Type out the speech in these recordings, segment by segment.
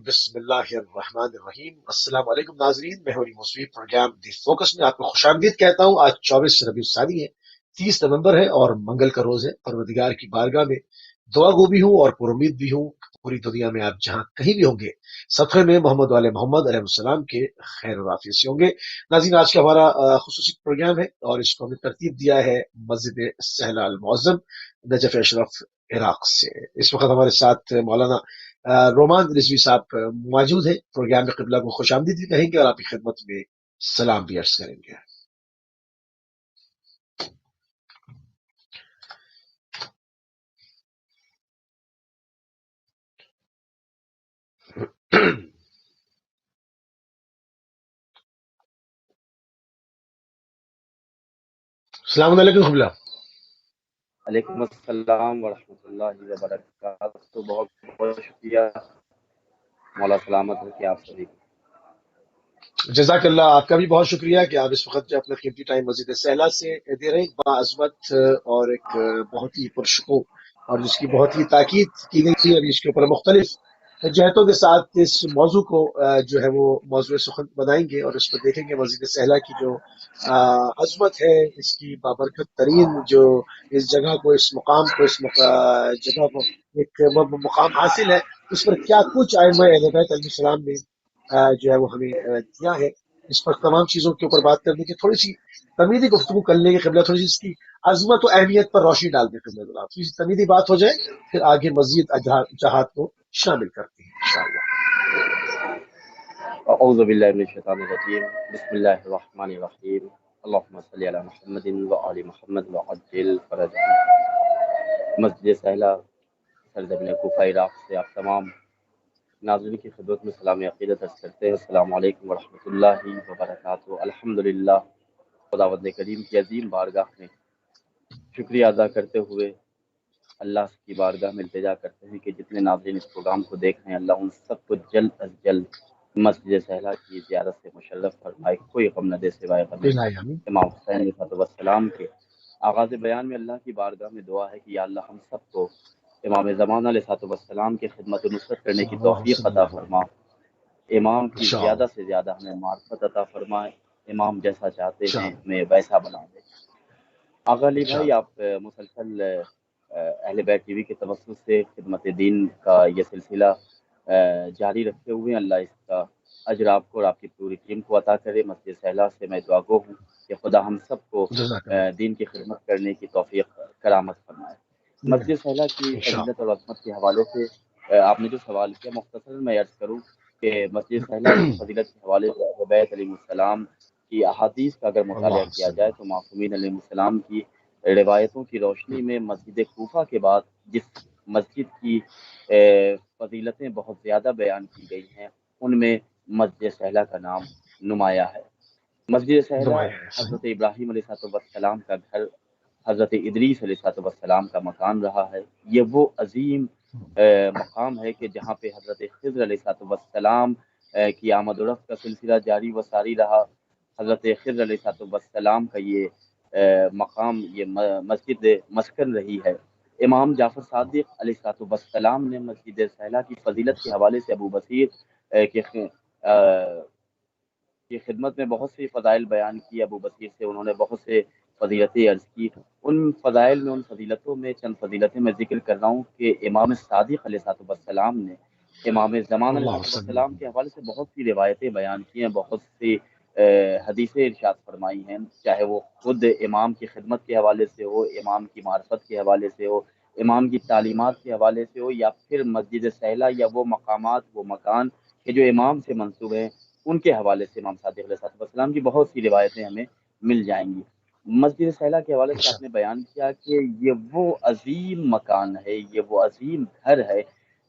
بسم اللہ الرحمن الرحیم۔ السلام علیکم ناظرین، میں ہوں موسوی پروگرام دی فوکس میں آپ کو خوش آمدید کہتا ہوں۔ آج 24 ربیع الثانی ہے، 30 نومبر ہے اور منگل کا روز ہے۔ پروردگار کی بارگاہ میں دعا گو بھی ہوں اور پر امید بھی ہوں کہ پوری دنیا میں آپ جہاں کہیں بھی ہوں گے، صفحے میں محمد والے محمد علیہ السلام کے خیر و عافیت سے ہوں گے۔ ناظرین، آج کا ہمارا خصوصی پروگرام ہے اور اس کو ہم نے ترتیب دیا ہے مسجد سہلا المعظم، نجف اشرف، عراق سے۔ اس وقت ہمارے ساتھ مولانا رومان رضوی صاحب موجود ہیں۔ پروگرام میں قبلہ کو خوش آمدید بھی کہیں گے اور آپ کی خدمت میں سلام بھی عرض کریں گے۔ السلام علیکم قبلہ۔ وعلیکم السلام ورحمۃ اللہ وبرکاتہ۔ بہت بہت شکریہ، مولا سلامت رکھے آپ سبھی کو۔ جزاک اللہ، آپ کا بھی بہت شکریہ کہ آپ اس وقت جو اپنا قیمتی ٹائم مسجد سہلا سے دے رہے ہیں۔ ایک باعظمت اور ایک بہت ہی پرشکو اور جس کی بہت ہی تاکید کی گئی تھی، ابھی اس کے اوپر مختلف جہتوں کے ساتھ اس موضوع کو جو ہے وہ موضوع سخن بنائیں گے اور اس پر دیکھیں گے مسجد سہلا کی جو عظمت ہے، اس کی بابرکت ترین جو اس جگہ کو، اس مقام کو، اس جگہ کو ایک مقام حاصل ہے، اس پر کیا کچھ ائمہ اہل بیت علیہ السلام نے جو ہے وہ ہمیں دیا ہے۔ اس پر تمام چیزوں کے اوپر بات کرنے کی تھوڑی سی تمیدی گفتگو کر لیں گے قبلہ، تھوڑی سی اس کی عظمت و اہمیت پر روشنی ڈال دیں قبلہ، تھوڑی سی تمیدی بات ہو جائے، پھر آگے مزید اجہاد کو شامل کرتے ہیں انشاءاللہ۔ اعوذ باللہ من الشیطان الرجیم، بسم اللہ الرحمن الرحیم، اللہم صلی علی محمد وآل محمد وعجل فرجہم۔ مسجد سہلا سرزمین کوفہ عراق سے آپ تمام ناظرین کی خدمت میں سلام عقیدت عرض کرتے ہیں۔ السلام علیکم ورحمۃ اللہ وبرکاتہ۔ الحمدللہ، خداوند کریم کی عظیم بارگاہ میں شکریہ ادا کرتے ہوئے اللہ کی بارگاہ میں التجا کرتے ہیں کہ جتنے ناظرین اس پروگرام کو دیکھ رہے ہیں، اللہ ان سب کو جلد از جلد مسجد سہلا کی زیارت سے مشرف فرمائے، کوئی غم نہ دے سوائے غم امام حسین علیہ السلام کے۔ آغاز بیان میں اللہ کی بارگاہ میں دعا ہے کہ یا اللہ ہم سب کو امام زمانہ علیہ السلام کی خدمت و نصرت کرنے کی توفیق عطا فرما، امام کی زیادہ سے زیادہ ہمیں معرفت عطا فرمائے، امام جیسا چاہتے ہیں ہمیں ویسا بنا دے۔ آغا علی بھائی، آپ مسلسل اہل بیت ٹی وی کے توسط سے خدمت دین کا یہ سلسلہ جاری رکھتے ہوئے، اللہ اس کا اجر آپ کو اور آپ کی پوری ٹیم کو عطا کرے۔ مسجد سہلا سے میں دعا گو ہوں کہ خدا ہم سب کو دین کی خدمت کرنے کی توفیق کرامت فرمائے۔ مسجد سہلا کی فضیلت اور عظمت کے حوالے سے آپ نے جو سوال کیا، مختصر میں عرض کروں کہ مسجد سہلا کی فضیلت کے حوالے سے اہل بیت علیہ السلام کی احادیث کا اگر مطالعہ کیا جائے تو معصومین علیہ السلام کی روایتوں کی روشنی میں مسجد کوفہ کے بعد جس مسجد کی فضیلتیں بہت زیادہ بیان کی گئی ہیں، ان میں مسجد سہلا کا نام نمایاں ہے۔ مسجد سہلا حضرت ابراہیم علیہ السلام کا گھر، حضرت ادریس علیہ السلام کا مکان رہا ہے۔ یہ وہ عظیم مقام ہے کہ جہاں پہ حضرت خضر علیہ السلام کی آمد و رفت کا سلسلہ جاری و ساری رہا۔ حضرت خضر علیہ السلام کا یہ مقام، یہ مسجد مسکن رہی ہے۔ امام جعفر صادق علیہ السلام نے مسجد سہلا کی فضیلت کے حوالے سے ابو بصیر کی خدمت میں بہت سی فضائل بیان کی۔ ابو بصیر سے انہوں نے بہت سے فضیلتیں عرض کی۔ ان فضائل میں، ان فضیلتوں میں چند فضیلتیں میں ذکر کر رہا ہوں کہ امام صادق علیہ السلام نے امام زمان علیہ السلام کے حوالے سے بہت سی روایتیں بیان کی ہیں، بہت سی حدیثیں ارشاد فرمائی ہیں، چاہے وہ خود امام کی خدمت کے حوالے سے ہو، امام کی معرفت کے حوالے سے ہو، امام کی تعلیمات کے حوالے سے ہو، یا پھر مسجد سہلا یا وہ مقامات، وہ مکان کہ جو امام سے منسوب ہیں، ان کے حوالے سے امام صادق علیہ السلام کی بہت سی روایتیں ہمیں مل جائیں گی۔ مسجد سہلا کے حوالے سے آپ نے بیان کیا کہ یہ وہ عظیم مکان ہے، یہ وہ عظیم گھر ہے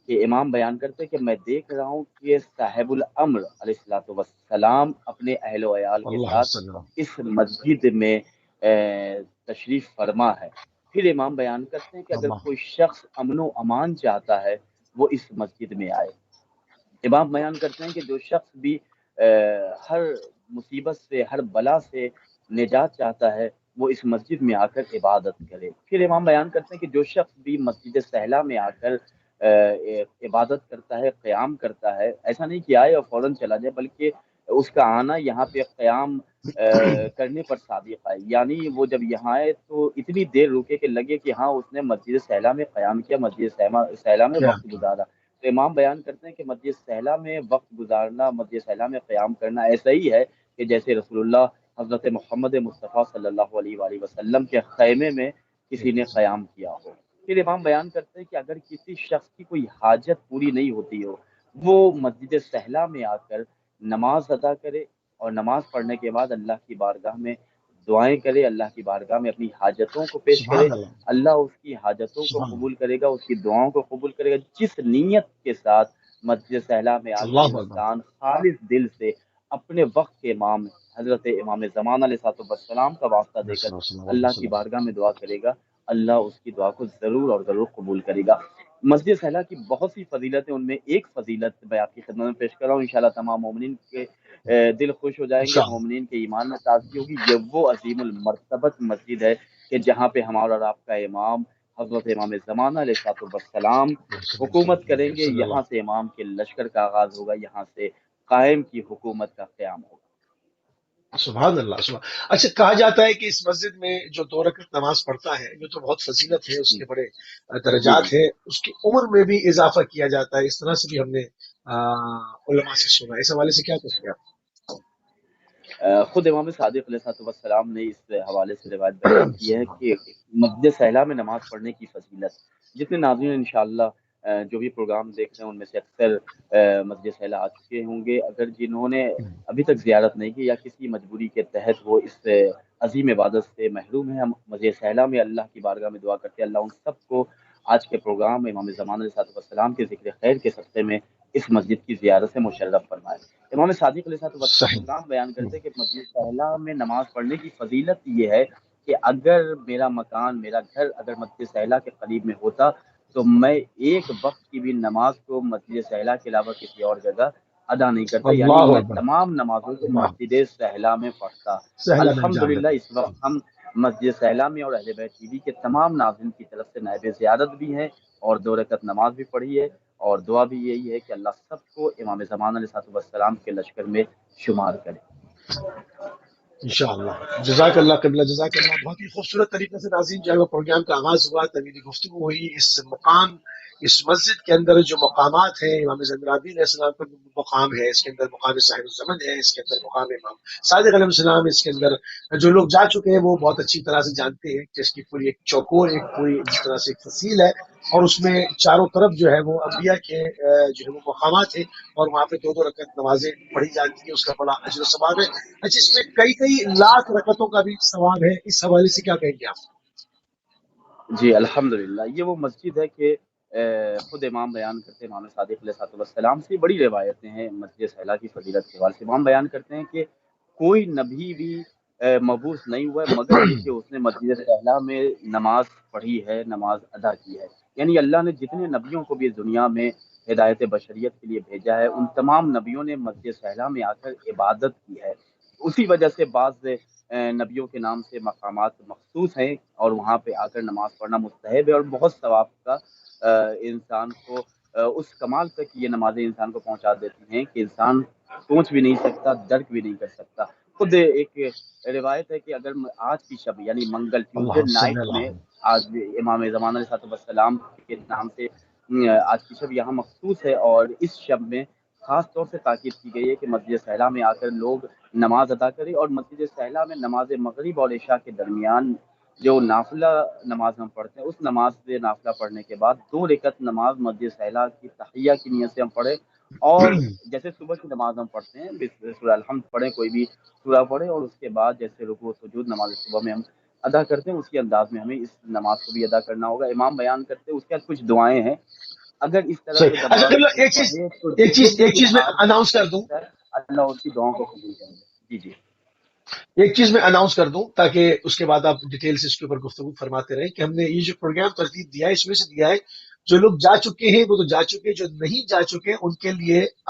کہ امام بیان کرتے کہ میں دیکھ رہا ہوں کہ صاحب الامر علیہ السلام اپنے اہل و عیال کے ساتھ اس مسجد میں تشریف فرما ہے۔ پھر امام بیان کرتے ہیں کہ اگر کوئی شخص امن و امان چاہتا ہے وہ اس مسجد میں آئے۔ امام بیان کرتے ہیں کہ جو شخص بھی ہر مصیبت سے، ہر بلا سے نجات چاہتا ہے وہ اس مسجد میں آ کر عبادت کرے۔ پھر امام بیان کرتے ہیں کہ جو شخص بھی مسجد سہلا میں آ کر عبادت کرتا ہے، قیام کرتا ہے، ایسا نہیں کہ آئے اور فوراً چلا جائے، بلکہ اس کا آنا یہاں پہ قیام کرنے پر صادق ہے، یعنی وہ جب یہاں آئے تو اتنی دیر رکے کہ لگے کہ ہاں اس نے مسجد سہلا میں قیام کیا، مسجد سہلا میں کیا وقت گزارا۔ تو امام بیان کرتے ہیں کہ مسجد سہلا میں وقت گزارنا، مسجد سہلا میں قیام کرنا ایسا ہی ہے کہ جیسے رسول اللہ حضرت محمد مصطفیٰ صلی اللہ علیہ وآلہ وسلم کے خیمے میں کسی نے قیام کیا ہو۔ پھر امام بیان کرتے ہیں کہ اگر کسی شخص کی کوئی حاجت پوری نہیں ہوتی ہو، وہ مسجد سہلا میں آ کر نماز ادا کرے، اور نماز پڑھنے کے بعد اللہ کی بارگاہ میں دعائیں کرے، اللہ کی بارگاہ میں اپنی حاجتوں کو پیش کرے، سبحان اللہ، اللہ اس کی حاجتوں کو سبحان اللہ، قبول کرے گا، اس کی دعاؤں کو قبول کرے گا۔ جس نیت کے ساتھ مسجد سہلا میں آ کر اللہ اکبر، انسان خالص دل سے اپنے وقت کے امام حضرت امام زمان علیہ الصلوۃ والسلام کا واسطہ دے کر اللہ کی وسلم. بارگاہ میں دعا کرے گا، اللہ اس کی دعا کو ضرور اور ضرور قبول کرے گا۔ مسجد سہلا کی بہت سی فضیلت ہیں، ان میں ایک فضیلت میں آپ کی خدمت میں پیش کر رہا ہوں، انشاءاللہ تمام مومنین کے دل خوش ہو جائیں گے، انشاءاللہ. مومنین کے ایمان میں تازگی ہوگی۔ یہ وہ عظیم المرتبت مسجد ہے کہ جہاں پہ ہمارا اور آپ کا امام حضرت امام زمانہ علیہ الصلوۃ والسلام حکومت کریں گے، صلی اللہ. یہاں سے امام کے لشکر کا آغاز ہوگا، یہاں سے قائم کی حکومت کا قیام ہوگا۔ سبحان اللہ، سبحان. اچھا، کہا جاتا ہے کہ اس مسجد میں جو 2 رکعت نماز پڑھتا ہے جو تو بہت فضیلت ہے، اس جی کے بڑے جی جی درجات ہیں، اس کی عمر میں بھی اضافہ کیا جاتا ہے، اس طرح سے بھی ہم نے علماء سے سنا. اس حوالے سے کیا کہیں آپ؟ خود امام صادق علیہ الصلوۃ والسلام نے اس حوالے سے روایت بیان کی ہے کہ مسجد سہلا میں نماز پڑھنے کی فضیلت، جتنے ناظرین انشاءاللہ جو بھی پروگرام دیکھ رہے ہیں ان میں سے اکثر مسجد سہلا آ چکے ہوں گے، اگر جنہوں نے ابھی تک زیارت نہیں کی یا کسی مجبوری کے تحت وہ اس عظیم عبادت سے محروم ہیں، ہم مسجد سہلا میں اللہ کی بارگاہ میں دعا کرتے ہیں اللہ ان سب کو آج کے پروگرام میں امام زمان علیہ الصلوۃ والسلام کے ذکر خیر کے صدقے میں اس مسجد کی زیارت سے مشرف فرمائے۔ امام صادق علیہ صحیح. السلام بیان کرتے ہیں کہ مسجد سہلا میں نماز پڑھنے کی فضیلت یہ ہے کہ اگر میرا مکان، میرا گھر اگر مسجد سہلا کے قریب میں ہوتا تو میں ایک وقت کی بھی نماز کو مسجد سہلا کے علاوہ کسی اور جگہ ادا نہیں کرتا، یعنی اللہ میں اکبر. تمام نمازوں کو اللہ. مسجد سہلا میں پڑھتا۔ سہلا میں انجام الحمدللہ دیتا. اس وقت ہم مسجد سہلا میں اور اہل بیت ٹی وی کے تمام ناظرین کی طرف سے نائب زیارت بھی ہیں، اور 2 رکعت نماز بھی پڑھی ہے، اور دعا بھی یہی ہے کہ اللہ سب کو امام زمان علیہ السلام کے لشکر میں شمار کرے۔ انشاءاللہ. جزاک اللہ قبلہ، جزاک اللہ. بہت ہی خوبصورت طریقے سے ناظرین جو ہے وہ پروگرام کا آغاز ہوا، طویل گفتگو ہوئی. اس مقام، اس مسجد کے اندر جو مقامات ہیں، امام زین العابدین علیہ السلام کا مقام ہے، اس کے اندر مقام صاحب الزمن ہے، اس کے اندر مقام امام صادق علیہ السلام، اس کے اندر جو لوگ جا چکے ہیں وہ بہت اچھی طرح سے جانتے ہیں کہ اس کی پوری ایک چوکور، ایک پوری جس طرح سے ایک فصیل ہے، اور اس میں چاروں طرف جو ہے وہ انبیاء کے جو ہے وہ مقامات ہیں، اور وہاں پہ 2 رکعت نمازیں پڑھی جاتی ہیں، اس کا بڑا اجر و ثواب ہے. اچھا، اس میں کئی کئی لاکھ رکعتوں کا بھی ثواب ہے، اس حوالے سے کیا کہیں گے آپ؟ جی الحمدللہ، یہ وہ مسجد ہے کہ خود امام بیان کرتے ہیں، امام صادق علیہ السلام سے بڑی روایتیں ہیں مسجد سہلا کی فضیلت کے حوالے سے۔ امام بیان کرتے ہیں کہ کوئی نبی بھی مبعوث نہیں ہوا ہے مگر یہ کہ اس نے مسجد سہلا میں نماز پڑھی ہے، نماز ادا کی ہے، یعنی اللہ نے جتنے نبیوں کو بھی اس دنیا میں ہدایت بشریت کے لیے بھیجا ہے ان تمام نبیوں نے مسجد سہلا میں آ کر عبادت کی ہے۔ اسی وجہ سے بعض نبیوں کے نام سے مقامات مخصوص ہیں، اور وہاں پہ آ کر نماز پڑھنا مستحب ہے، اور بہت ثواب کا انسان کو اس کمال تک یہ نمازیں انسان کو پہنچا دیتی ہیں کہ انسان سوچ بھی نہیں سکتا، درک بھی نہیں کر سکتا۔ خود ایک روایت ہے کہ اگر آج کی شب یعنی منگل ٹیوزڈے اللہ صلی نائٹ میں اللہ. آج امام زمان علیہ السلام کے نام سے آج کی شب یہاں مخصوص ہے، اور اس شب میں خاص طور سے تاکید کی گئی ہے کہ مسجد سہلا میں آ کر لوگ نماز ادا کرے، اور مسجد سہلا میں نماز مغرب اور عشاء کے درمیان جو نافلہ نماز ہم پڑھتے ہیں اس نماز سے نافلہ پڑھنے کے بعد 2 رکعت نماز مسجد سہلا کی تحیہ کی نیت سے ہم پڑھیں، اور جیسے صبح کی نماز ہم پڑھتے ہیں سورہ الحمد پڑھیں، کوئی بھی سورہ پڑھیں، اور اس کے بعد جیسے رکوع و سجود نماز صبح میں ہم ادا کرتے ہیں اسی انداز میں ہمیں اس نماز کو بھی ادا کرنا ہوگا۔ امام بیان کرتے ہیں اس کے بعد کچھ دعائیں ہیں، اگر اس طرح سے صحیح. اچھا نماز قبلہ، کوئی پڑھے تو ایک جتنی چیز میں حاجت اناؤنس کر کر دوں، سکتا ہے اللہ اس کی دعاؤں کو قبول کرے گا۔ جی جی ایک چیز میں اناؤنس کر دوں تاکہ اس کے بعد آپ ڈیٹیل سے اس کے اوپر گفتگو فرماتے رہیں، کہ ہم نے یہ جو پروگرام ترتیب دیا ہے اس میں سے دیا ہے جو لوگ جا چکے ہیں وہ تو جا چکے، جو نہیں جا چکے ان کے لیے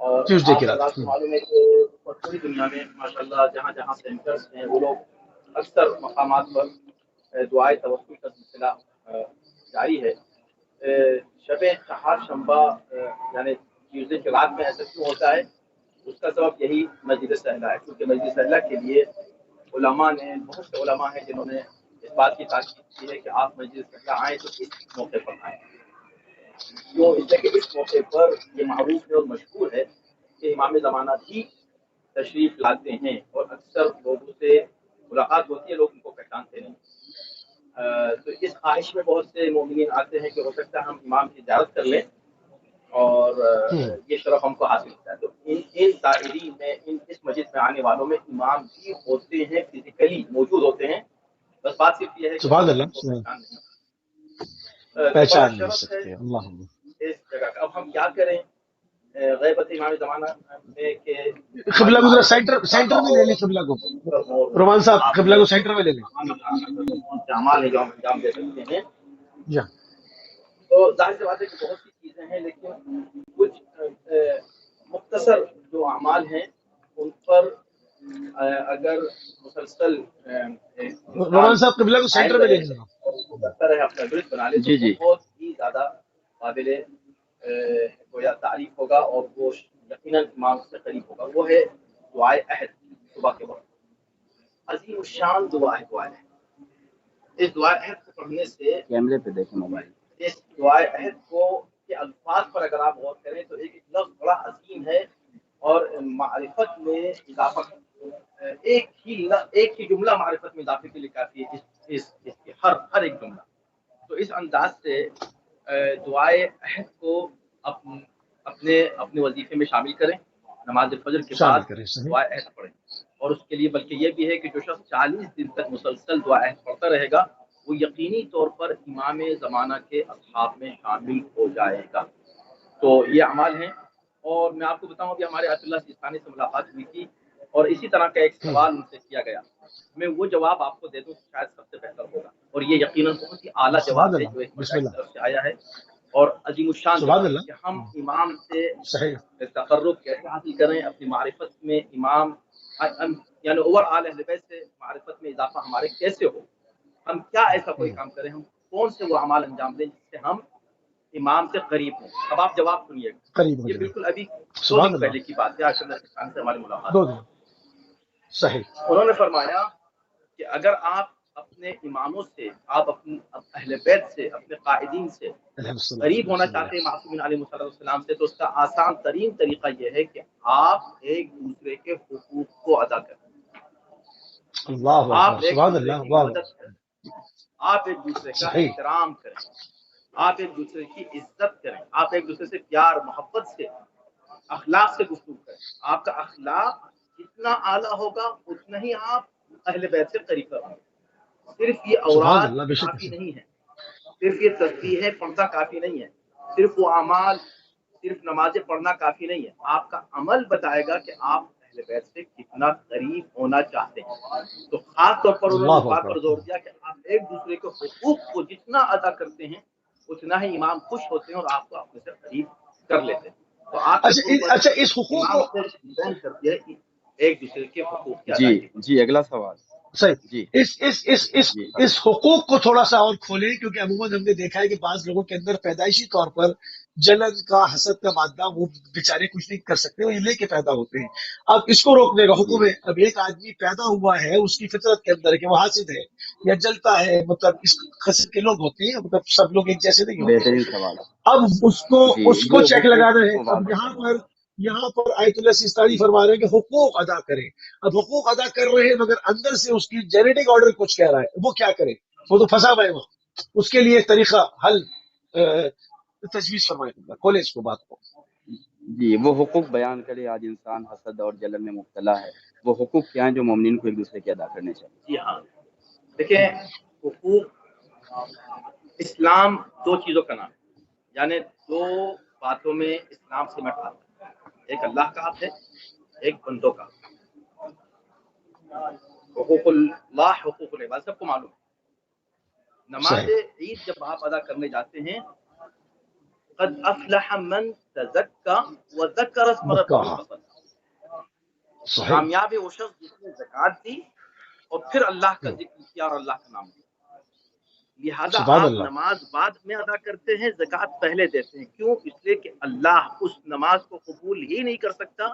اور ٹیوزڈے آپ کی رات. حضرات کو معلوم ہے کہ پوری دنیا میں ماشاءاللہ جہاں جہاں سینٹرز ہیں وہ لوگ اکثر مقامات پر دعائے توسل کا سلسلہ جاری ہے. شب چہار شنبہ یعنی ٹیوزڈے کی رات میں ایسا کیوں ہوتا ہے؟ اس کا سبب یہی مسجد سہلا ہے، کیونکہ مسجد سہلا کے لیے علماء نے، بہت سے علماء ہیں جنہوں نے اس بات کی تاکید کی ہے کہ آپ مسجد سہلا آئیں تو اس موقع پر آئیں. کیوں؟ اس لیے کہ اس موقع پر یہ معروف ہے اور مشہور ہے کہ امام زمانہ بھی تشریف لاتے ہیں اور اکثر لوگوں سے ملاقات ہوتی ہے، لوگ ان کو پہچانتے نہیں. تو اس خواہش میں بہت سے مومنین آتے ہیں کہ ہو سکتا ہے ہم امام کی زیارت کر لیں اور یہ شرف ہم کو حاصل ہوتا ہے. تو ان زائرین میں، اس مسجد میں آنے والوں میں امام بھی ہوتے ہیں، فزیکلی موجود ہوتے ہیں، بس بات صرف یہ ہے کہ سبحان ہم اللہ. ان کو پہچان نہیں. تو بڑا پہچان نہیں شرف ہے سکتے. اللہ. اس جگہ کا. اب ہم کیا کریں غیبت امام زمانہ میں کہ قبلہ ہماری کو ذرا معرفت سینٹر میں اضافہ سینٹر میں ہو لے لیں. قبلہ کو اور رومان صاحب آپ قبلہ کو سینٹر میں لے لیں. اعمال ہے جو ہم انجام دے سکتے ہیں. جی. تو ظاہر سی بات ہے کہ بہت سی چیزیں ہیں، لیکن کچھ مختصر جو اعمال ہیں ان پر اگر مسلسل رومان انسان صاحب قبلہ کو قائم سینٹر میں لے رہے لیں. اور کرتا رہے، اپنا درست بنا لے، تو جی جی بہت ہی زیادہ قابل گویا تعریف ہوگا اور وہ یقیناً امام سے قریب ہوگا. وہ ہے دعائے عہد صبح کے وقت. عظیم الشان دعا ہے دعائے عہد. اس دعائے عہد کو پڑھنے سے، کیمرے پہ دیکھیں موبائل. اس دعائے عہد کو کے الفاظ پر اگر آپ غور کریں تو ایک لفظ بڑا عظیم ہے اور معرفت میں اضافہ. ایک ہی جملہ معرفت میں اضافے کے لیے کافی ہے، اس کے ہر ایک جملہ. تو اس انداز سے دعائے عہد کو اپنے وظیفے میں شامل کریں. نماز فجر کے بعد شامل کریں. صحیح. دعائے عہد پڑھیں. اور اس کے لیے بلکہ یہ بھی ہے کہ جو شخص 40 دن تک مسلسل دعائے عہد پڑھتا رہے گا وہ یقینی طور پر امام زمانہ کے اصحاب میں شامل ہو جائے گا. تو یہ اعمال ہیں. اور میں آپ کو بتاؤں ابھی ہمارے آیت اللہ سیستانی سے ملاقات ہوئی تھی اور اسی طرح کا ایک سوال ان سے کیا گیا. میں وہ جواب آپ کو دے دوں شاید سب سے بہتر ہوگا، اور یہ یقیناً بہت ہی اعلیٰ سبحان جواب ہے اللہ. جو ایک بسم مرجع کی اللہ. طرف سے آیا ہے اور عظیم الشان سبحان جواب ہے اللہ. کہ ہم امام سے صحیح. تقرب کیسے حاصل کریں، اپنی معرفت میں امام یعنی اوور آل اہل بیت سے معرفت میں اضافہ ہمارے کیسے ہو. ہم کیا ایسا کوئی کام کریں، ہم کون سے وہ اعمال انجام دیں جس سے ہم امام سے قریب ہوں. اب آپ جواب سنیے گا. قریب ہو یہ جائے. بالکل ابھی 2 سبحان دن اللہ. پہلے کی بات ہے، آشم خان سے ہماری ملاقات 2 ہوئی. دن. صحیح. انہوں نے فرمایا کہ اگر آپ اپنے اماموں سے، آپ اپنے اہل بیت سے، اپنے قائدین سے قریب ہونا چاہتے ہیں معصومین علیہ السلام سے، تو اس کا آسان ترین طریقہ یہ ہے کہ آپ ایک دوسرے کے حقوق کو ادا کریں. اللہ آپ اکبر. ایک سبحان دوسرے اللہ. کی واہ. مدد کریں، آپ ایک دوسرے کا صحیح. احترام کریں، آپ ایک دوسرے کی عزت کریں، آپ ایک دوسرے سے پیار محبت سے، اخلاق سے گفتگو کریں. آپ کا اخلاق جتنا اعلیٰ ہوگا اتنا ہی آپ اہل بیت سے قریب کریں. صرف یہ سبحان اوراد اللہ. بے شک. کافی نہیں ہے، صرف یہ تسبیح پڑھنا کافی نہیں ہے، صرف وہ اعمال، صرف نمازیں پڑھنا کافی نہیں ہے. آپ کا عمل بتائے گا کہ آپ اہل بیت سے کتنا قریب ہونا چاہتے ہیں. تو خاص طور پر انہوں نے اس اللہ بات اکبر. پر زور دیا کہ آپ ایک دوسرے کے حقوق کو جتنا ادا کرتے ہیں اتنا ہی امام خوش ہوتے ہیں اور آپ کو اپنے سے قریب کر لیتے ہیں. تو آپ کے اچھا قربت اس حقوق امام کو. سے ڈیپینڈ کرتی ہے کہ ایک دوسرے کے حقوق کی جی ادائیگی پر. جی اگلا سوال. صحیح. جی جی اس حقوق کو تھوڑا سا اور کھولیں، کیونکہ عموماً ہم نے دیکھا ہے کہ بعض لوگوں کے اندر پیدائشی طور پر جلن کا، حسد کا مادہ، وہ بیچارے کچھ نہیں کر سکتے، وہ یہ لے کے پیدا ہوتے ہیں. اب اس کو روکنے کا جی حکم ہے. اب ایک آدمی پیدا ہوا ہے، اس کی فطرت کے اندر ہے کہ وہ حاسد ہے یا جلتا ہے، مطلب اس قسم کے لوگ ہوتے ہیں، مطلب سب لوگ ایک جیسے نہیں ہوتے. بہترین سوال. اب جی اس کو وہ چیک حقوق لگانا ہے. کو اب واضح کریں. یہاں پر آیت اللہ سیستانی فرما رہے ہیں کہ حقوق ادا کریں. اب حقوق ادا کر رہے ہیں مگر اندر سے اس کی جینیٹک آرڈر کچھ کہہ رہا ہے. وہ کیا کرے؟ وہ تو پھنسا ہوا ہے وہاں. اس کے لیے ایک طریقہ حل تجویز فرمائے. کھولے اس کو، بات کو. جی وہ حقوق بیان کرے. آج انسان حسد اور جلن میں مبتلا ہے. وہ حقوق کیا ہیں جو مومنین کو ایک دوسرے کے ادا کرنے چاہیے؟ جی ہاں، دیکھیں حقوق اسلام 2 چیزوں کا نام ہے، یعنی 2 باتوں میں اسلام سمٹ آتا ہے. ایک اللہ کا حق ہے، ایک بندوں کا. حقوق اللہ، حقوق العباد سب کو معلوم ہے. نماز صحیح. عید جب آپ ادا کرنے جاتے ہیں قد افلح من تزکا وذکر اسم ربہ فصلی، صحیح کامیاب ہے وہ شخص جس نے زکوٰۃ دی اور پھر اللہ کا ذکر کیا اور اللہ کا نام لیا۔ لہذا سبحان آپ اللہ نماز بعد میں ادا کرتے ہیں، زکوٰۃ پہلے دیتے ہیں، کیوں؟ اس لیے کہ اللہ اس نماز کو قبول ہی نہیں کر سکتا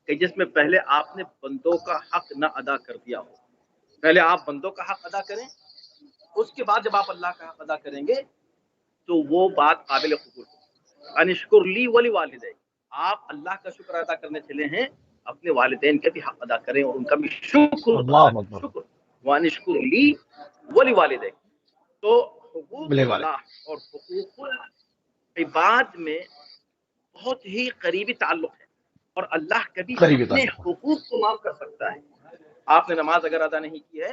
کہ جس میں پہلے آپ نے بندوں کا حق نہ ادا کر دیا ہو۔ پہلے آپ بندوں کا حق ادا کریں، اس کے بعد جب آپ اللہ کا حق ادا کریں گے تو وہ بات قابل قبول ہے۔ انشکر لی ولی والدیک، آپ اللہ کا شکر ادا کرنے چلے ہیں، اپنے والدین کا بھی حق ادا کریں اور ان کا بھی شکر ادا اللہ کریں۔ اکبر شکر وانشکر لی ولی والدیک، تو حقوق ملے والے اللہ اور حقوق العباد میں بہت ہی قریبی تعلق ہے، اور اللہ کبھی قریبی اپنے تعلق حقوق کو معاف کر سکتا ہے۔ آپ نے نماز اگر ادا نہیں کی ہے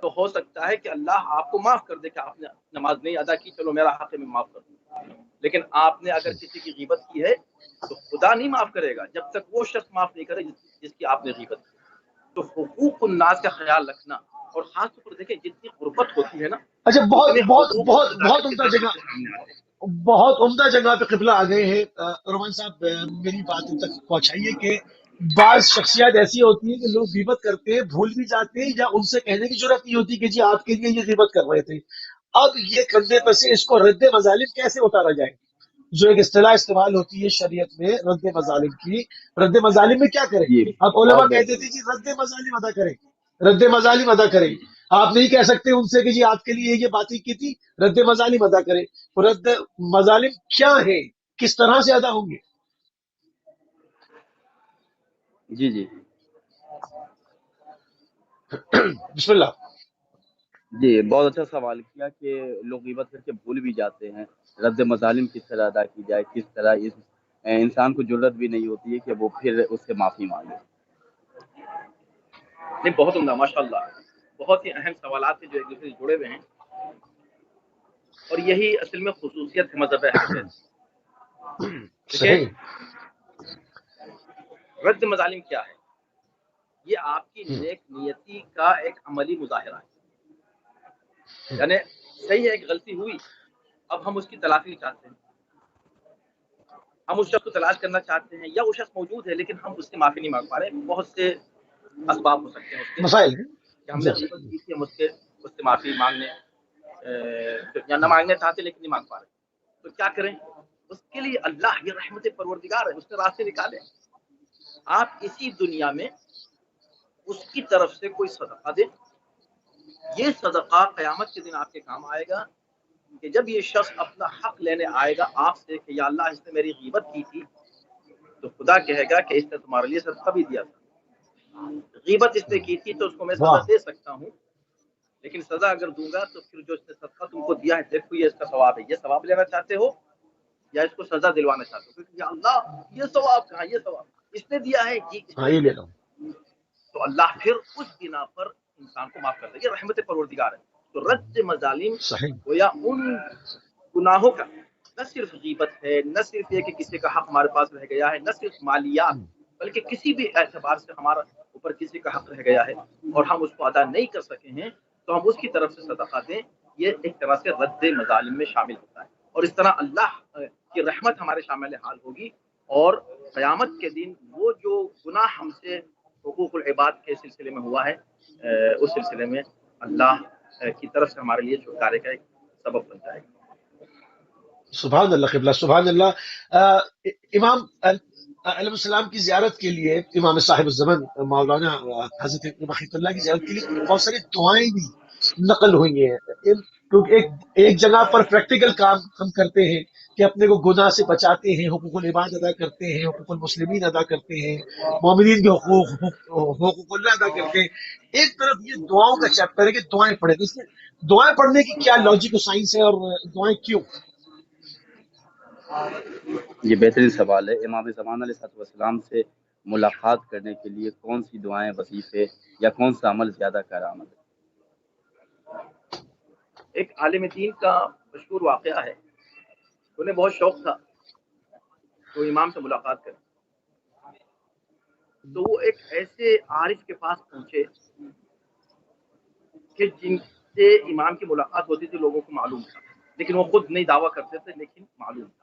تو ہو سکتا ہے کہ اللہ آپ کو معاف کر دے کہ آپ نے نماز نہیں ادا کی، چلو میرا حق ہے میں معاف کر دوں، لیکن آپ نے اگر کسی کی غیبت کی ہے تو خدا نہیں معاف کرے گا جب تک وہ شخص معاف نہیں کرے جس کی آپ نے غیبت کی۔ تو حقوق الناس کا خیال رکھنا، اور خاص طور پر دیکھیں جتنی غربت ہوتی ہے نا اچھا بہت اتنے بہت حقوق بہت ادا بہت کر کے عمدہ زیادہ جگہ، کے سامنے آتے ہیں۔ بہت عمدہ جگہ پہ قبلہ آ گئے ہیں۔ رومان صاحب میری بات ان تک پہنچائیے کہ بعض شخصیات ایسی ہوتی ہیں کہ لوگ غیبت کرتے ہیں بھول بھی جاتے ہیں یا ان سے کہنے کی ضرورت نہیں ہوتی کہ جی آپ کے لیے یہ غیبت کر رہے تھے۔ اب یہ کندھے پر سے اس کو رد مظالم کیسے اتارا جائے؟ جو ایک اصطلاح استعمال ہوتی ہے شریعت میں رد مظالم کی، رد مظالم میں کیا کریں؟ جی اب علماء بہت کہتے بہترین۔ تھے جی رد مظالم ادا کریں، رد مظالم ادا کریں۔ آپ نہیں کہہ سکتے ان سے کہ جی آپ کے لیے یہ باتیں کی تھی، رد مظالم ادا کریں۔ رد مظالم کیا ہے، کس طرح سے ادا ہوں گے؟ جی جی بسم اللہ۔ جی بہت اچھا سوال کیا کہ لوگ غیبت کر کے بھول بھی جاتے ہیں، رد مظالم کس طرح ادا کی جائے، کس طرح اس انسان کو جرت بھی نہیں ہوتی ہے کہ وہ پھر اس سے معافی مانگے۔ نہیں، بہت عمدہ، ماشاء اللہ، بہت ہی اہم سوالات ہیں جو ایک دوسرے سے جڑے ہوئے ہیں، اور یہی اصل میں خصوصیت ہے مذہب اہل بیت۔ دیکھیں، صحیح۔ رد مظالم کیا ہے؟ یہ آپ کی نیک نیتی کا ایک عملی مظاہرہ ہے، یعنی صحیح ہے ایک غلطی ہوئی، اب ہم اس کی تلافی چاہتے ہیں، ہم اس شخص کو تلاش کرنا چاہتے ہیں، یا وہ شخص موجود ہے لیکن ہم اس سے معافی نہیں مانگ پا رہے۔ بہت سے اسباب ہو سکتے ہیں اس کے مسائل ہیں کہ ہم نے جی۔ غیبت کی تھی، ہم اس سے معافی مانگنے یا نہ مانگنے چاہتے لیکن نہیں مانگ پا رہے، تو کیا کریں؟ اس کے لیے اللہ یہ رحمت پروردگار ہے، اس نے راستے نکالے۔ آپ اسی دنیا میں اس کی طرف سے کوئی صدقہ دیں، یہ صدقہ قیامت کے دن آپ کے کام آئے گا، کہ جب یہ شخص اپنا حق لینے آئے گا آپ سے کہ یا اللہ اس نے میری غیبت کی تھی، تو خدا کہے گا کہ اس نے تمہارے لیے صدقہ بھی دیا تھا، غیبت اس نے کی تھی تو اس کو میں سزا واہ، دے سکتا ہوں، لیکن سزا اگر دوں گا تو پھر جو اس نے صدقہ تم کو دیا ہے دیکھو یہ اس کا ثواب ہے، یہ ثواب لینا چاہتے ہو یا اس کو سزا دلوانا چاہتے ہو؟ کیونکہ یا اللہ یہ ثواب کہاں، یہ ثواب اس نے دیا ہے، جی اس ہاں نے یہ دیا لے ہے، لو۔ تو اللہ پھر اس بنا پر انسان کو معاف کرتا ہے، یہ رحمت پروردگار ہے۔ تو رد مظالم صحیح۔ گویا ان گناہوں کا نہ صرف غیبت ہے، نہ صرف یہ کہ کسی کا حق ہمارے پاس رہ گیا ہے، نہ صرف مالیات، بلکہ کسی بھی اعتبار سے ہمارا اوپر کسی کا حق رہ گیا ہے اور ہم اس کو ادا نہیں کر سکے ہیں تو ہم اس کی طرف سے صدقہ دیں، یہ ایک طرح سے رد مظالم میں شامل ہوتا ہے، اور اس طرح اللہ کی رحمت ہمارے شامل حال ہوگی، اور قیامت کے دن وہ جو گناہ ہم سے حقوق العباد کے سلسلے میں ہوا ہے اس سلسلے میں اللہ کی طرف سے ہمارے لیے چھٹکارے کا ایک سبب بن جائے گا۔ سبحان اللہ قبلہ، سبحان اللہ۔ امام علیہ السلام کی زیارت کے لیے، امام صاحب الزمن مولانا حضرت بخیت اللہ کی زیارت کے لیے بہت ساری دعائیں بھی نقل ہوئی ہیں، کیونکہ ایک جگہ پر پریکٹیکل کام ہم کرتے ہیں کہ اپنے کو گناہ سے بچاتے ہیں، حقوق العباد ادا کرتے ہیں، حقوق المسلمین ادا کرتے ہیں، مومنین کے حقوق اللہ ادا کرتے ہیں۔ ایک طرف یہ دعاؤں کا چیپٹر ہے کہ دعائیں پڑھیں، اس میں دعائیں پڑھنے کی کیا لاجک و سائنس ہے اور دعائیں کیوں؟ یہ بہترین سوال ہے۔ امام زمان علیہ السلام سے ملاقات کرنے کے لیے کون سی دعائیں، وظیفے یا کون سا عمل زیادہ کارآمد ہے؟ ایک عالم دین کا مشہور واقعہ ہے، انہیں بہت شوق تھا تو امام سے ملاقات کریں، تو وہ ایک ایسے عارف کے پاس پہنچے کہ جن سے امام کی ملاقات ہوتی تھی لوگوں کو معلوم تھا، لیکن وہ خود نہیں دعویٰ کرتے تھے لیکن معلوم تھا۔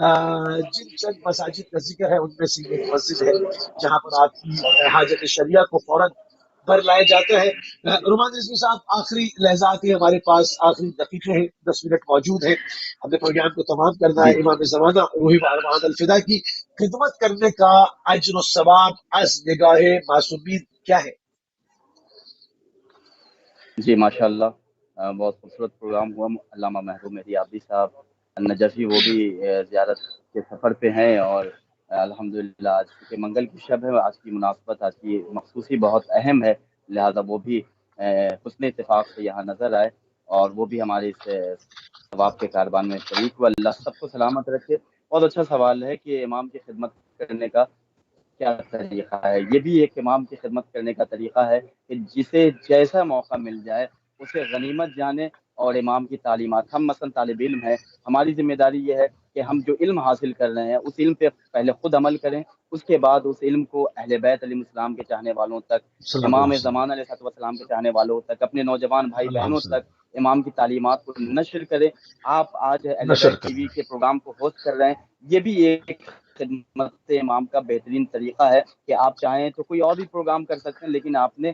جن چند مساجد کا ذکر ہے ان میں سے ایک مسجد ہے جہاں پر آپ کی حاجت شریعہ کو فوراً بھر لایا جاتا ہے۔ رومان رضوی صاحب، آخری لحظات ہیں ہمارے پاس، آخری دقیقے ہیں، 10 منٹ موجود ہیں، ہم نے پروگرام کو تمام کرنا ہے۔ جی امام زمانہ روحی ارمان الفدا کی خدمت کرنے کا اجر و ثواب از نگاہ معصومین کیا ہے؟ جی ماشاء اللہ، بہت خوبصورت پروگرام ہوا۔ علامہ محروم مہدی عابدی صاحب النجفی وہ بھی زیارت کے سفر پہ ہیں، اور الحمدللہ آج چونکہ منگل کی شب ہے، آج کی مناسبت، آج کی مخصوصی بہت اہم ہے، لہذا وہ بھی حسن اتفاق سے یہاں نظر آئے اور وہ بھی ہمارے اس ثواب کے کاروان میں شریک ہوا۔ اللہ سب کو سلامت رکھے۔ بہت اچھا سوال ہے کہ امام کی خدمت کرنے کا کیا طریقہ ہے۔ یہ بھی ایک امام کی خدمت کرنے کا طریقہ ہے کہ جسے جیسا موقع مل جائے اسے غنیمت جانے اور امام کی تعلیمات، ہم مثلا طالب علم ہیں، ہماری ذمہ داری یہ ہے کہ ہم جو علم حاصل کر رہے ہیں اس علم پہ پہلے خود عمل کریں، اس کے بعد اس علم کو اہل بیت علیہ السلام کے چاہنے والوں تک، صلی اللہ امام علیہ وسلم۔ زمان علیہ السلام کے چاہنے والوں تک، اپنے نوجوان بھائی اللہ بہنوں وسلم تک امام کی تعلیمات کو نشر کریں۔ آپ آج اہل نشر بیت ٹی وی کرنا۔ کے پروگرام کو ہوسٹ کر رہے ہیں، یہ بھی ایک خدمت امام کا بہترین طریقہ ہے کہ آپ چاہیں تو کوئی اور بھی پروگرام کر سکتے ہیں، لیکن آپ نے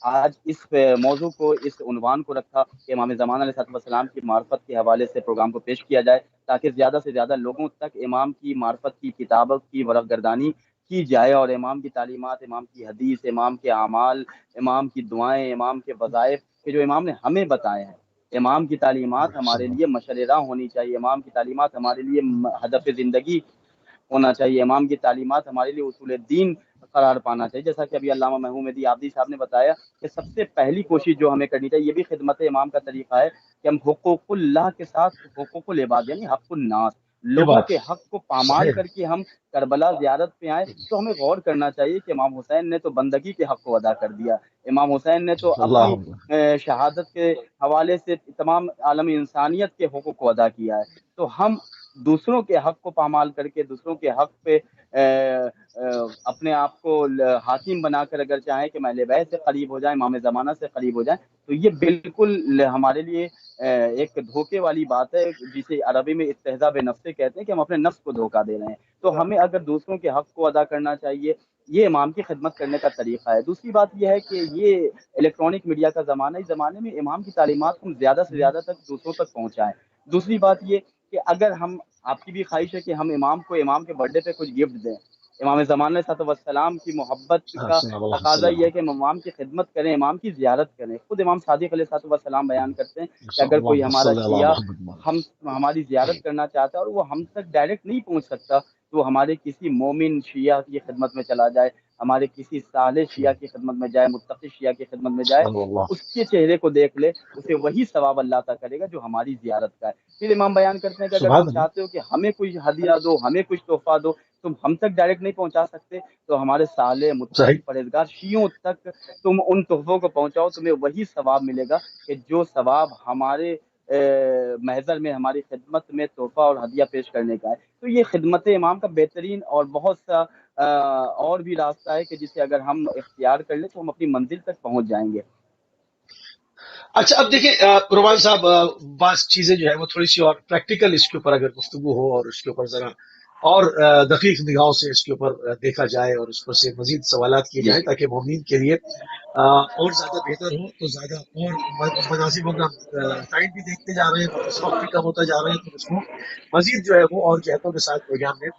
آج اس موضوع کو، اس عنوان کو رکھا کہ امام زمان علیہ السلام کی معرفت کے حوالے سے پروگرام کو پیش کیا جائے، تاکہ زیادہ سے زیادہ لوگوں تک امام کی معرفت کی کتابت کی ورق گردانی کی جائے، اور امام کی تعلیمات، امام کی حدیث، امام کے اعمال، امام کی دعائیں، امام کے وظائف کہ جو امام نے ہمیں بتائے ہیں۔ امام کی تعلیمات ہمارے لیے مشعل راہ ہونی چاہیے، امام کی تعلیمات ہمارے لیے ہدف زندگی ہونا چاہیے، امام کی تعلیمات ہمارے لیے اصول دین قرار پانا چاہیے۔ جیسا کہ ابھی علامہ محروم مہدی عابدی صاحب نے بتایا کہ سب سے پہلی کوشش جو ہمیں کرنی چاہیے، یہ بھی خدمت امام کا طریقہ ہے کہ ہم حقوق اللہ کے ساتھ حقوق العباد یعنی حق الناس، یہ لوگوں بات کے حق کو پامال صحیح کر کے ہم کربلا زیارت پہ آئیں، تو ہمیں غور کرنا چاہیے کہ امام حسین نے تو بندگی کے حق کو ادا کر دیا، امام حسین نے تو ہے۔ اپنی اللہ شہادت کے حوالے سے تمام عالم انسانیت کے حقوق کو ادا کیا ہے۔ تو ہم دوسروں کے حق کو پامال کر کے، دوسروں کے حق پہ اپنے آپ کو حاکم بنا کر اگر چاہیں کہ اہل بیت سے قریب ہو جائیں، امام زمانہ سے قریب ہو جائیں، تو یہ بالکل ہمارے لیے ایک دھوکے والی بات ہے، جسے عربی میں استہزاء بنفس کہتے ہیں کہ ہم اپنے نفس کو دھوکہ دے رہے ہیں۔ تو ہمیں اگر دوسروں کے حق کو ادا کرنا چاہیے، یہ امام کی خدمت کرنے کا طریقہ ہے۔ دوسری بات یہ ہے کہ یہ الیکٹرانک میڈیا کا زمانہ ہے، اس زمانے میں امام کی تعلیمات کو زیادہ سے زیادہ تک دوسروں تک پہنچائیں۔ دوسری بات یہ کہ اگر ہم، آپ کی بھی خواہش ہے کہ ہم امام کو امام کے برتھ ڈے پہ کچھ گفٹ دیں، امام زمان علیہ السلام کی محبت کا تقاضا یہ ہے کہ ہم امام کی خدمت کریں، امام کی زیارت کریں۔ خود امام صادق علیہ السلام بیان کرتے ہیں کہ اگر کوئی اللہم ہمارا صلی علی شیعہ محمد۔ ہماری زیارت کرنا چاہتا ہے اور وہ ہم تک ڈائریکٹ نہیں پہنچ سکتا، تو ہمارے کسی مومن شیعہ کی خدمت میں چلا جائے، ہمارے کسی صالح شیعہ کی خدمت میں جائے، متقی شیعہ کی خدمت میں جائے، صلی تو اللہ اس کے چہرے کو دیکھ لے، اسے وہی ثواب اللہ عطا کرے گا جو ہماری زیارت کا ہے۔ پھر امام بیان کرتے ہیں کہ اگر تم سبحان اللہ۔ چاہتے ہو کہ ہمیں کوئی ہدیہ دو، ہمیں کچھ تحفہ دو، تم ہم تک ڈائریکٹ نہیں پہنچا سکتے، تو ہمارے صالح صحیح۔ متقی پرہیزگار شیعوں تک تم ان تحفوں کو پہنچاؤ، تمہیں وہی ثواب ملے گا کہ جو ثواب ہمارے محضر میں، ہماری خدمت میں تحفہ اور ہدیہ پیش کرنے کا ہے۔ تو یہ خدمت امام کا بہترین اور بہت سا اور بھی راستہ ہے کہ جسے اگر ہم اختیار کر لیں تو ہم اپنی منزل تک پہنچ جائیں گے۔ اچھا، اب دیکھیں رومان صاحب، بعض چیزیں جو ہے وہ تھوڑی سی اور پریکٹیکل اس کے اوپر اگر گفتگو ہو اور اس کے اوپر ذرا اور دقیق نگاہوں سے اس کے اوپر دیکھا جائے اور اس پر سے مزید سوالات کیے جی جائیں تاکہ مومنین کے لیے اور زیادہ بہتر ہو، تو زیادہ اور مناسب ہوگا۔ ٹائم بھی دیکھتے جا رہے ہیں، وقت بھی کم ہوتا جا رہا ہے، تو اس کو مزید جو ہے وہ اور جہتوں کے ساتھ پروگرام میں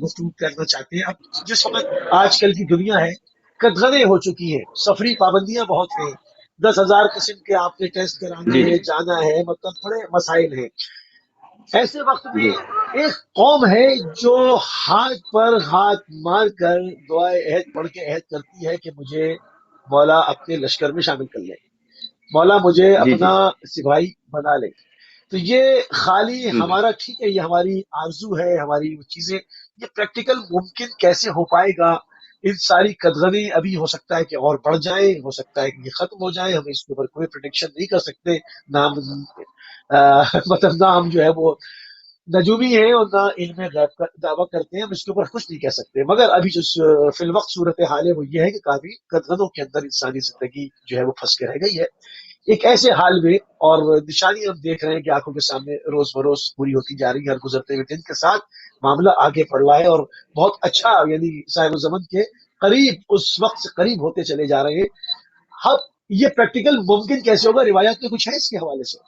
گفتگو کرنا چاہتے ہیں۔ اب جس وقت آج کل کی دنیا ہے قدغنیں ہو چکی ہیں، سفری پابندیاں بہت ہیں، 10,000 قسم کے آپ نے ٹیسٹ کرانا جی ہے، جی جانا ہے، مطلب بڑے مسائل ہیں۔ ایسے وقت میں جی ایک قوم ہے جو ہاتھ پر ہاتھ مار کر دعائے عہد پڑھ کے عہد کرتی ہے کہ مجھے مولا اپنے لشکر میں شامل کر لے، مولا مجھے جی اپنا جی سپاہی بنا لے۔ تو یہ خالی ہمارا ٹھیک ہے، یہ ہماری آرزو ہے، ہماری وہ چیزیں، یہ پریکٹیکل ممکن کیسے ہو پائے گا؟ ان ساری قدغنیں ابھی ہو سکتا ہے کہ اور بڑھ جائیں، ہو سکتا ہے کہ یہ ختم ہو جائے، ہم اس کے اوپر کوئی پریڈکشن نہیں کر سکتے، نہ مطلب نہ ہم جو ہے وہ نجومی ہیں اور نہ علم غیب کا دعویٰ کرتے ہیں، ہم اس کے اوپر کچھ نہیں کہہ سکتے۔ مگر ابھی جو فی الوقت صورت حال ہے وہ یہ ہے کہ کافی قدغنوں کے اندر انسانی زندگی جو ہے وہ پھنس کے رہ گئی ہے۔ ایک ایسے حال میں، اور نشانی ہم دیکھ رہے ہیں کہ آنکھوں کے سامنے روز بروز پوری ہوتی جا رہی ہے، ہر گزرتے ہوئے دن کے ساتھ معاملہ آگے بڑھ رہا ہے، اور بہت اچھا، یعنی صاحب الزمن کے قریب، اس وقت سے قریب ہوتے چلے جا رہے ہیں. اب یہ پریکٹیکل ممکن کیسے ہوگا؟ روایات میں کچھ ہے اس کے حوالے سے؟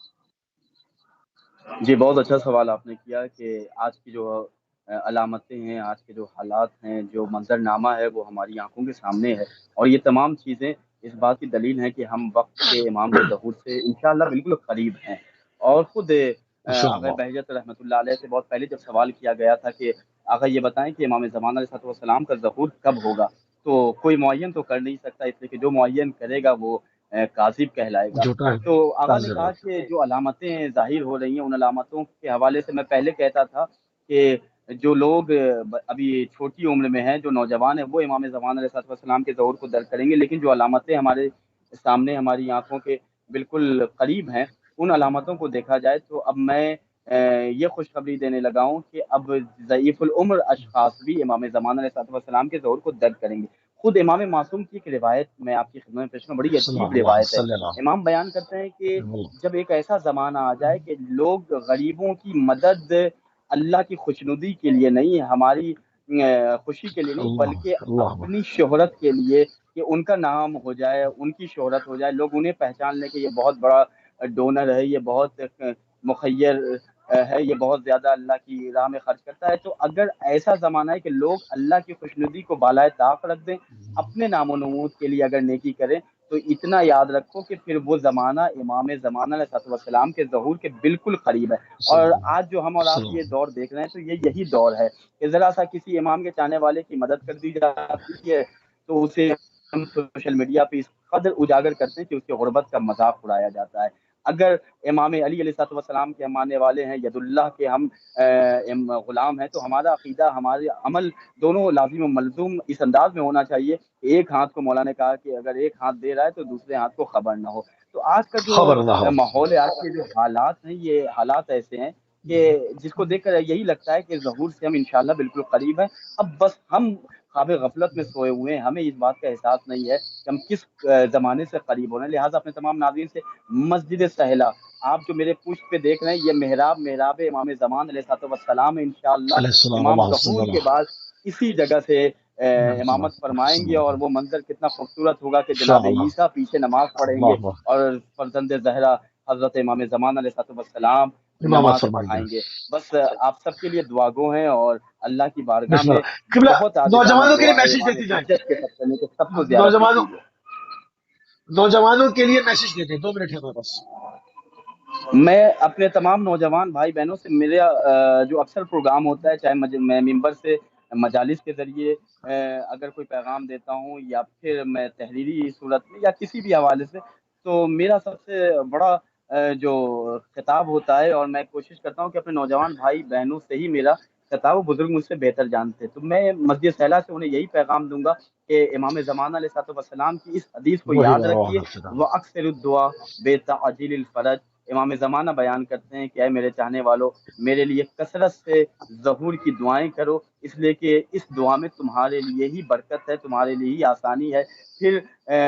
جی بہت اچھا سوال آپ نے کیا کہ آج کی جو علامتیں ہیں، آج کے جو حالات ہیں، جو منظرنامہ ہے وہ ہماری آنکھوں کے سامنے ہے، اور یہ تمام چیزیں اس بات کی دلیل ہیں کہ ہم وقت کے امام کے ظہور سے انشاءاللہ بالکل قریب ہیں. اور خود آغا انشاءاللہ. بہجت رحمۃ اللہ علیہ سے بہت پہلے جب سوال کیا گیا تھا کہ آغا یہ بتائیں کہ امام زمان علیہ السلام کا ظہور کب ہوگا، تو کوئی معین تو کر نہیں سکتا، اس لیے کہ جو معین کرے گا وہ کاذب کہلائے گا. جھوٹا ہے. تو آغا نے کاذب ہے. کہا کہ جو علامتیں ظاہر ہو رہی ہیں، ان علامتوں کے حوالے سے میں پہلے کہتا تھا کہ جو لوگ ابھی چھوٹی عمر میں ہیں، جو نوجوان ہیں، وہ امام زمان علیہ السلام کے ظہور کو درک کریں گے، لیکن جو علامتیں ہمارے سامنے ہماری آنکھوں کے بالکل قریب ہیں، ان علامتوں کو دیکھا جائے تو اب میں یہ خوشخبری دینے لگا ہوں کہ اب ضعیف العمر اشخاص بھی امام زمان علیہ السلام کے ظہور کو درک کریں گے. خود امام معصوم کی ایک روایت میں آپ کی خدمت میں پیش کروں، بڑی صلی عجیب اللہ روایت ہے. صلی اللہ امام بیان کرتے ہیں کہ اللہ. جب ایک ایسا زمانہ آ جائے کہ لوگ غریبوں کی مدد اللہ کی خوشنودی کے لیے نہیں، ہماری خوشی کے لیے نہیں، اللہ بلکہ اللہ. اپنی شہرت کے لیے، کہ ان کا نام ہو جائے، ان کی شہرت ہو جائے، لوگ انہیں پہچان لیں کہ یہ بہت بڑا ڈونر ہے، یہ بہت مخیر ہے، یہ بہت زیادہ اللہ کی راہ میں خرچ کرتا ہے. تو اگر ایسا زمانہ ہے کہ لوگ اللہ کی خوشنودی کو بالائے طاق رکھ دیں، اپنے نام و نمود کے لیے اگر نیکی کریں، تو اتنا یاد رکھو کہ پھر وہ زمانہ امام زمانہ علیہ السلام کے ظہور کے بالکل قریب ہے. صلی اور اللہ آج جو ہم اور صلی آپ یہ اللہ. دور دیکھ رہے ہیں، تو یہ یہی دور ہے کہ ذرا سا کسی امام کے چاہنے والے کی مدد کر دی جاتی ہے تو اسے ہم سوشل میڈیا پہ اس قدر اجاگر کرتے ہیں کہ اس کی غربت کا مذاق اڑایا جاتا ہے. اگر امام علی علیہ السلام کے ہم ماننے والے ہیں، ید اللہ کے ہم غلام ہیں، تو ہمارا عقیدہ، ہمارے عمل دونوں لازم و ملزوم اس انداز میں ہونا چاہیے کہ ایک ہاتھ کو مولا نے کہا کہ اگر ایک ہاتھ دے رہا ہے تو دوسرے ہاتھ کو خبر نہ ہو. تو آج کا جو خبر نہ ہو. ماحول ہے، آج کے جو حالات ہیں، یہ حالات ایسے ہیں کہ جس کو دیکھ کر یہی لگتا ہے کہ ظہور سے ہم انشاءاللہ بالکل قریب ہیں. اب بس ہم خواب غفلت میں سوئے ہوئے ہیں، ہمیں اس بات کا احساس نہیں ہے کہ ہم کس زمانے سے قریب ہو رہے ہیں. لہٰذا اپنے تمام ناظرین سے مسجد سہلا، آپ جو میرے پشت پہ دیکھ رہے ہیں، یہ محراب امام زمان علیہ السلام ہے. انشاءاللہ علیہ السلام. امام اللہ صلی ظہور کے اللہ. بعد اسی جگہ سے امامت فرمائیں صلی گے، اور اللہ. وہ منظر کتنا خوبصورت ہوگا کہ جناب انشاءاللہ. عیسیٰ پیچھے نماز پڑھیں گے اللہ اور فرزند زہرا حضرت امام زمان علیہ السلام امامت نماز فرمائیں گے. پڑھائیں گے. بس آپ سب کے لیے دعا گو ہیں، اور اللہ کی بارگاہ بسم میں اللہ. قبلہ، بہت عاجزانہ نوجوانوں کے لیے دعا ہے میسج امام دیتی جائیں. حجت کے سب سے کہ سب کو زیارت نوجوانوں نصیب ہو. نوجوانوں کے لیے میسج دیتے ہیں. 2 منٹ ہے ہمارے پاس. میں اپنے تمام نوجوان بھائی بہنوں سے، میرے جو اکثر پروگرام ہوتا ہے، چاہے میں ممبر سے مجالس کے ذریعے اگر کوئی پیغام دیتا ہوں، یا پھر میں تحریری صورت میں یا کسی بھی حوالے سے، تو میرا سب سے بڑا جو خطاب ہوتا ہے، اور میں کوشش کرتا ہوں کہ اپنے نوجوان بھائی بہنوں سے ہی میرا خطاب، بزرگ مجھ سے بہتر جانتے ہیں، تو میں مسجد سہلا سے انہیں یہی پیغام دوں گا کہ امام زمانہ علیہ السلام کی اس حدیث کو وہی یاد روان رکھیے. الفدا. وہ اکثر الدعا بے تعجیل الفرج. امام زمانہ بیان کرتے ہیں کہ اے میرے چاہنے والوں، میرے لیے کثرت سے ظہور کی دعائیں کرو، اس لیے کہ اس دعا میں تمہارے لیے ہی برکت ہے، تمہارے لیے ہی آسانی ہے. پھر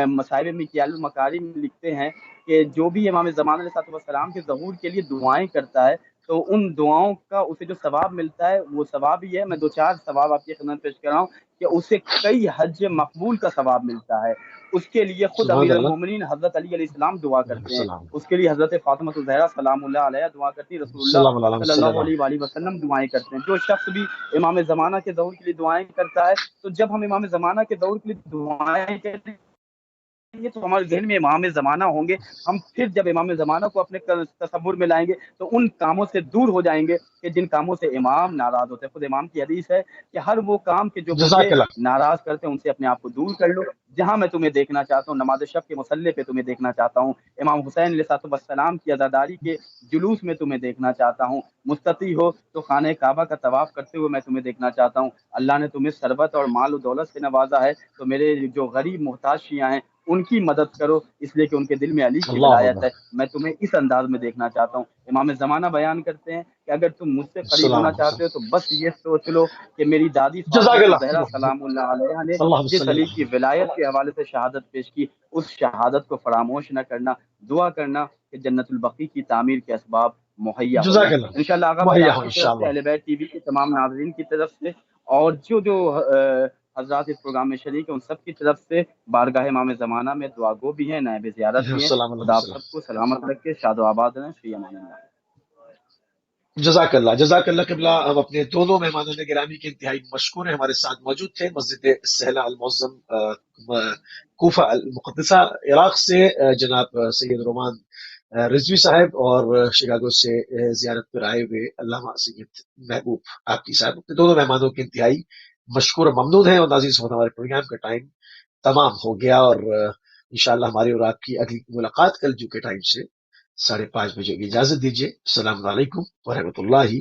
مصائب مکیال المکارم لکھتے ہیں کہ جو بھی امام زمان علیہ السلام کے ظہور کے لیے دعائیں کرتا ہے، تو ان دعاؤں کا اسے جو ثواب ملتا ہے، وہ ثواب ہی ہے. میں 2-4 ثواب آپ کی خدمت پیش کر رہا ہوں کہ اسے کئی حج مقبول کا ثواب ملتا ہے. اس کے لیے خود سبحان امیر اللہ. المومنین حضرت علی علیہ السلام دعا کرتے ہیں، السلام. اس کے لیے حضرت فاطمہ الزہرا سلام اللہ علیہ دعا کرتی ہیں، رسول اللہ السلام علیہ صلی صلی اللہ اللہ. علیہ وآلہ وسلم دعائیں کرتے ہیں. جو شخص بھی امام زمانہ کے ظہور کے لیے دعائیں کرتا ہے، تو جب ہم امام زمانہ کے ظہور کے لیے دعائیں کرتے ہیں تو ہمارے ذہن میں امام زمانہ ہوں گے. ہم پھر جب امام زمانہ کو اپنے تصور میں لائیں گے تو ان کاموں سے دور ہو جائیں گے کہ جن کاموں سے امام ناراض ہوتے ہیں. خود امام کی حدیث ہے کہ ہر وہ کام کہ جو مجھے جزاک اللہ. ناراض کرتے ہیں، ان سے اپنے آپ کو دور کر لو. جہاں میں تمہیں دیکھنا چاہتا ہوں، نماز شب کے مصلی پہ تمہیں دیکھنا چاہتا ہوں، امام حسین علیہ السلام کی عزاداری کے جلوس میں تمہیں دیکھنا چاہتا ہوں، مستطیع ہو تو خانہ کعبہ کا طواف کرتے ہوئے میں تمہیں دیکھنا چاہتا ہوں. اللہ نے تمہیں ثروت اور مال و دولت سے نوازا ہے، تو میرے جو غریب محتاج شیعہ ہیں ان کی مدد کرو، اس لیے کہ ان کے دل میں علی کی اللہ ولایت اللہ ہے۔ میں تمہیں اس انداز میں دیکھنا چاہتا ہوں۔ امام زمانہ بیان کرتے ہیں کہ اگر تم مجھ سے قریب ہونا السلام چاہتے ہو تو بس یہ سوچ لو کہ میری دادی جزاک فاطمہ زہرا اللہ سلام اللہ علیہا نے اللہ جس صلی علی اللہ کی ولایت کے حوالے سے شہادت پیش کی، اس شہادت کو فراموش نہ کرنا، دعا کرنا کہ جنت البقیع کی تعمیر کے اسباب مہیا ہو جزاک جائیں اللہ انشاءاللہ۔ آقا بھائی مہیا آپ ہو کی طرف سے، انشاءاللہ۔ اہل بیت ٹی وی کے تمام ناظرین کی طرف سے، اور جو حضرات اس پروگرام میں شریک ہیں ان سب کی طرف سے بارگاہ امام زمانہ میں دعا گو بھی ہیں، نائب زیارت بھی ہیں۔ السلام خدا علیکم آپ سب کو سلامت رکھے، شاد و آباد رہیں، فی امان اللہ۔ جزاک اللہ جزاک اللہ قبلہ۔ ہم اپنے دونوں مہمانوں گرامی کے انتہائی مشکور ہیں، ہمارے ساتھ موجود تھے مسجد سہلا المعظم کوفہ المقدسہ عراق سے جناب سید رومان رضوی صاحب، اور شکاگو سے زیارت پر آئے ہوئے علامہ سید محبوب آپٹی صاحب، اپنے دونوں مہمانوں کے انتہائی مشکور و ممنون ہیں۔ اور ناظرین صاحب، ہمارے پروگرام کا ٹائم تمام ہو گیا، اور انشاءاللہ ہماری اور آپ کی اگلی ملاقات کل جو کے ٹائم سے 5:30 بجے کی۔ اجازت دیجیے، السلام علیکم ورحمۃ اللہ